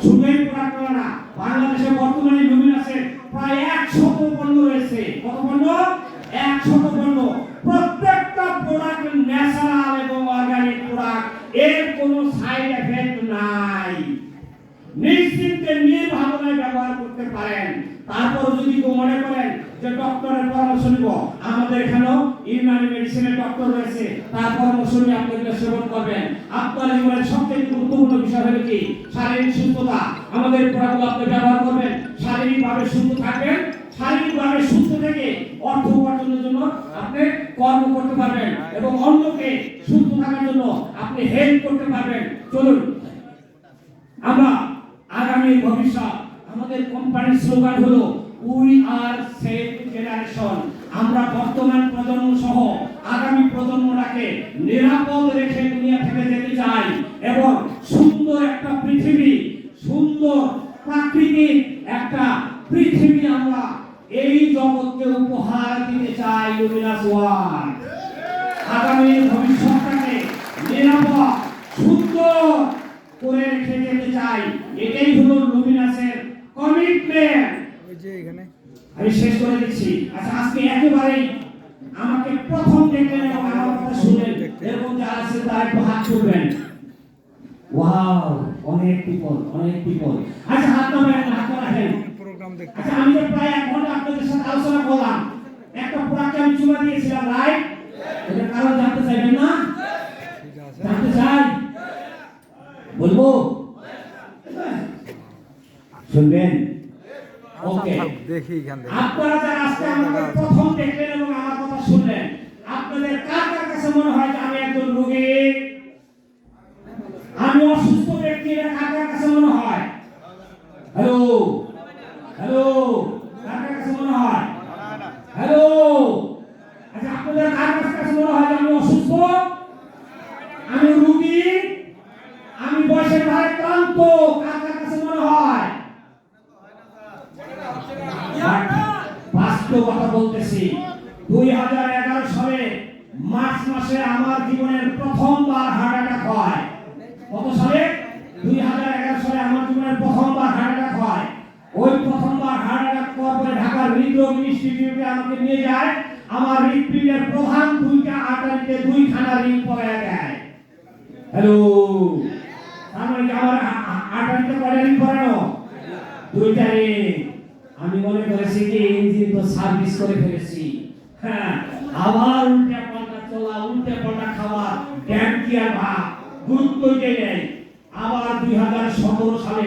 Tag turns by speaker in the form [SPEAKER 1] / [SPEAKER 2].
[SPEAKER 1] শুধুই প্রোডাক্ট না, বাংলাদেশে বর্তমানে লুমিনাসের প্রায় 100 পণ্য রয়েছে। কত পণ্য? 100 পণ্য। প্রত্যেকটা প্রোডাক্ট ন্যাচারাল এবং অর্গানিক প্রোডাক্ট, এর কোনো সাইড এফেক্ট নাই। নিশ্চিন্তে নির্ভাবনায় ব্যবহার করতে পারেন। তারপর যদি কেউ মনে করেন যে ডক্টরের পরামর্শ নিব, আমাদের এখানেও ইউনানি মেডিসিনের ডক্টর রয়েছে, তার পরামর্শ নিয়ে আপনি এটা সেবন করবেন। আপনার জীবনের সবচেয়ে গুরুত্বপূর্ণ বিষয় হলো কি? শারীরিক সুস্থতা। আমাদের প্রোডাক্টগুলো আপনি ব্যবহার করবেন, শারীরিকভাবে সুস্থ থাকবেন। শারীরিকভাবে সুস্থ থেকে অর্থ উপার্জনের জন্য আপনি কর্ম করতে পারবেন এবং অন্যকে সুস্থ থাকার জন্য আপনি হেল্প করতে পারবেন। চলুন আমরা আগামী ভবিষ্যৎ, আমাদের কোম্পানির স্লোগান হলো উই আর সেভ জেনারেশন। আমরা বর্তমান প্রজন্ম সহ আগামী প্রজন্মটাকে নিরাপদ রেখে দুনিয়া থেকে যেতে চাই এবং সুন্দর একটা পৃথিবী, সুন্দর প্রাকৃতিক একটা পৃথিবী আমরা এই জগৎকে উপহার দিতে চাই। লুমিনাস ওয়ান আগামী ভবিষ্যৎটাকে নিরাপদ সুন্দর করে রেখে যেতে চাই। এটাই হলো লুমিনাসের কমিটমেন্ট। আমি শেষ করে দিচ্ছি। আচ্ছা, আজকে একেবারেই আমাকে প্রথম দেখলেন এবং আমার কথা শুনলেন এরকম যারা আছে তারা একটু হাত তুলবেন। ওয়াও, অনেক পিপল, অনেক পিপল। আচ্ছা, হাত নামান, হাত রাখেন। আচ্ছা, আমি যে প্রায় 1 ঘন্টা আপনাদের সাথে আলোচনা করলাম, একটা প্রোডাক্ট আমি চুমা দিয়েছিলাম, রাইট? এটা কারণ জানতে চাইবেন না? জানতে চাই? বলবো? শুনবেন? ওকে, দেখি আপনারা যারা আজকে আমাকে প্রথম দেখলেন এবং আমার কথা শুনলেন, আপনাদের কার কার কাছে মনে হয় যে আমি একজন রোগী, আমি অসুস্থ ব্যক্তি? এটা কার কার কাছে মনে হয়? হ্যালো হ্যালো, কার কার কাছে মনে হয়? হ্যালো। আচ্ছা, আপনাদের কার কাছে মনে হয় যে আমি অসুস্থ, আমি রোগী, আমি বয়সের ভারে ক্লান্ত? কার কার কাছে মনে হয়? বাস্তব কথা বলতেছি। 2011 সালে মার্চ মাসে আমার জীবনের প্রথমবার হার্ট অ্যাটাক হয়। কত সালে? 2011 সালে আমার জীবনের প্রথমবার হার্ট অ্যাটাক হয়। ওই প্রথমবার হার্ট অ্যাটাক হওয়ার পরে ঢাকার হৃদরোগ ইনস্টিটিউটে আমাকে নিয়ে যায়। আমার হৃদপিণ্ডের প্রধান 2টা আর্টারিতে 2খানা রিং পড়ে দেয়। হ্যালো, আমার আর্টারিতে কয়টা রিং পড়ানো? 2টা রিং। আমি মনে করেছি কি ইঞ্জিন তো সার্ভিস করে ফেলেছি। হ্যাঁ, আবার উল্টা পাল্টা চলা, উল্টা পাল্টা খাওয়া, ড্যাম কি আর ভাব গুরুত্বই দেয়। আবার 2017 সালে